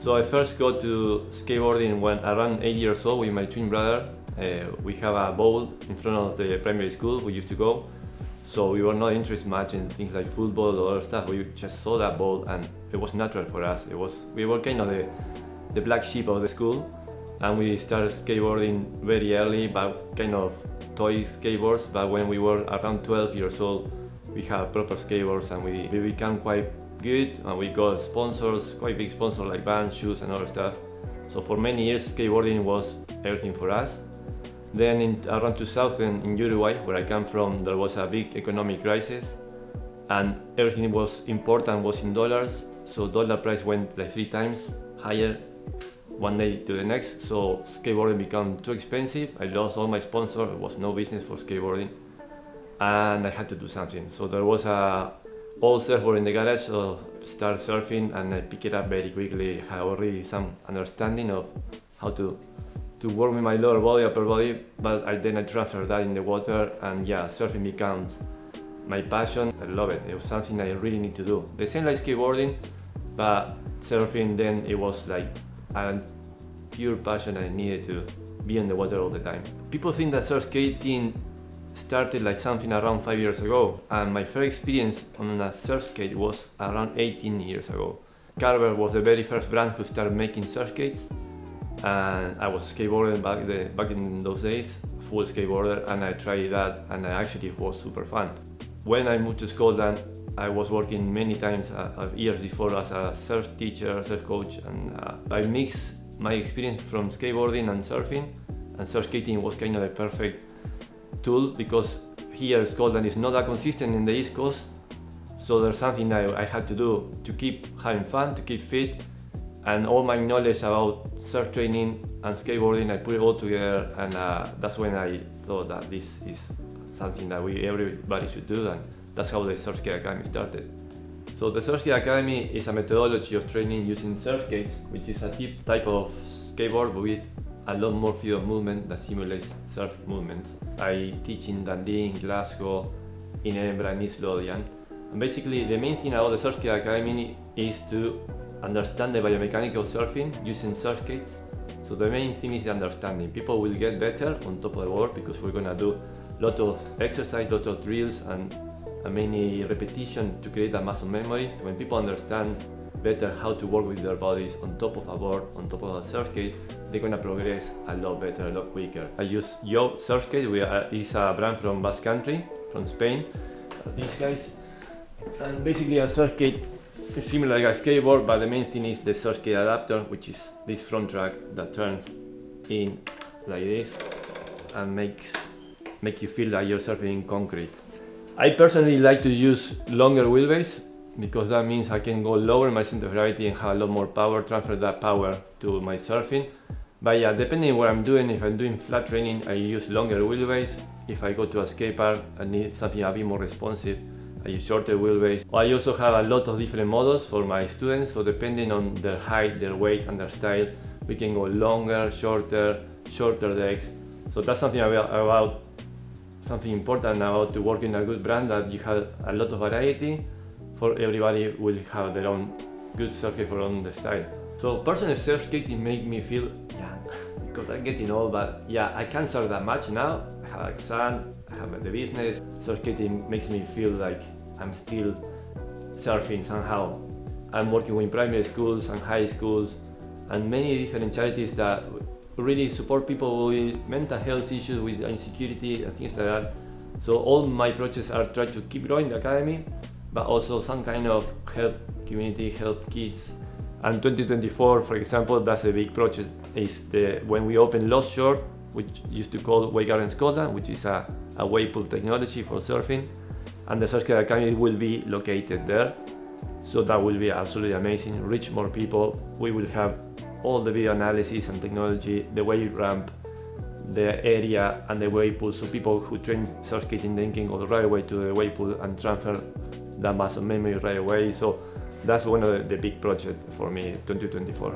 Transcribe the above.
So I first got to skateboarding when around 8 years old with my twin brother. We have a bowl in front of the primary school we used to go. So we were not interested much in things like football or other stuff. We just saw that ball and it was natural for us. We were kind of the black sheep of the school, and we started skateboarding very early, but kind of toy skateboards. But when we were around 12 years old, we had proper skateboards and we became quite good, and we got sponsors, quite big sponsors like Vans, shoes and other stuff. So for many years skateboarding was everything for us. Then in around 2000 in Uruguay, where I come from, there was a big economic crisis and everything was important was in dollars. So dollar price went like 3 times higher one day to the next. So skateboarding became too expensive. I lost all my sponsors. There was no business for skateboarding and I had to do something. So there was a old surfboard in the garage, so started surfing and I picked it up very quickly. I had already some understanding of how to work with my lower body, upper body, but then I transferred that in the water, and yeah, surfing becomes my passion. I love it. It was something I really need to do. The same like skateboarding, but surfing, then it was like a pure passion. I needed to be in the water all the time. People think that surf skating started like something around 5 years ago, and my first experience on a surf skate was around 18 years ago. Carver was the very first brand who started making surf skates. And I was a skateboarder back in those days, full skateboarder, and I tried that and actually it was super fun. When I moved to Scotland, I was working many times years before as a surf teacher, surf coach, and I mixed my experience from skateboarding and surfing, and surf skating was kind of the perfect tool because here Scotland is not that consistent in the East Coast, so there's something I had to do to keep having fun, to keep fit. And all my knowledge about surf training and skateboarding, I put it all together, and that's when I thought that this is something that everybody should do, and that's how the Surf Skate Academy started. So the Surf Skate Academy is a methodology of training using surf skates, which is a type of skateboard with a lot more field of movement that simulates surf movements. I teach in Dundee, in Glasgow, in Edinburgh, and East Lothian. And basically the main thing about the Surf Skate Academy is to understand the biomechanics of surfing using surf skates. So the main thing is the understanding. People will get better on top of the board because we're gonna do a lot of exercise, lot of drills and many repetition to create that muscle memory. When people understand better how to work with their bodies on top of a board, on top of a surf skate, they're gonna progress a lot better, a lot quicker. I use Yo Surf Skate, it's a brand from Basque Country, from Spain. These guys, and basically a surf skate it's similar like a skateboard, but the main thing is the surf skate adapter, which is this front track that turns in like this and make you feel like you're surfing in concrete. I personally like to use longer wheelbase because that means I can go lower in my center of gravity and have a lot more power, transfer that power to my surfing. But yeah, depending on what I'm doing, if I'm doing flat training, I use longer wheelbase. If I go to a skate park and need something a bit more responsive, I use shorter wheelbase. I also have a lot of different models for my students, so depending on their height, their weight and their style, we can go longer, shorter decks. So that's something about something important about to work in a good brand, that you have a lot of variety. For everybody will have their own good surf skate for own style. So personally, surf skating make me feel young because I'm getting old, but yeah, I can't surf that much now. I have a son, I have the business. Surf skating makes me feel like I'm still surfing somehow. I'm working with primary schools and high schools and many different charities that really support people with mental health issues, with insecurity and things like that. So all my projects are trying to keep growing the academy, but also some kind of help community, help kids. And 2024, for example, that's a big project, is when we open Lost Shore, which used to call Wake Garden Scotland, which is a wave pool technology for surfing, and the Surf Skate Academy will be located there. So that will be absolutely amazing, reach more people. We will have all the video analysis and technology, the wave ramp, the area and the wave pool, so people who train surf skating then can go right away to the wave pool and transfer that muscle memory right away. So that's one of the big projects for me, 2024.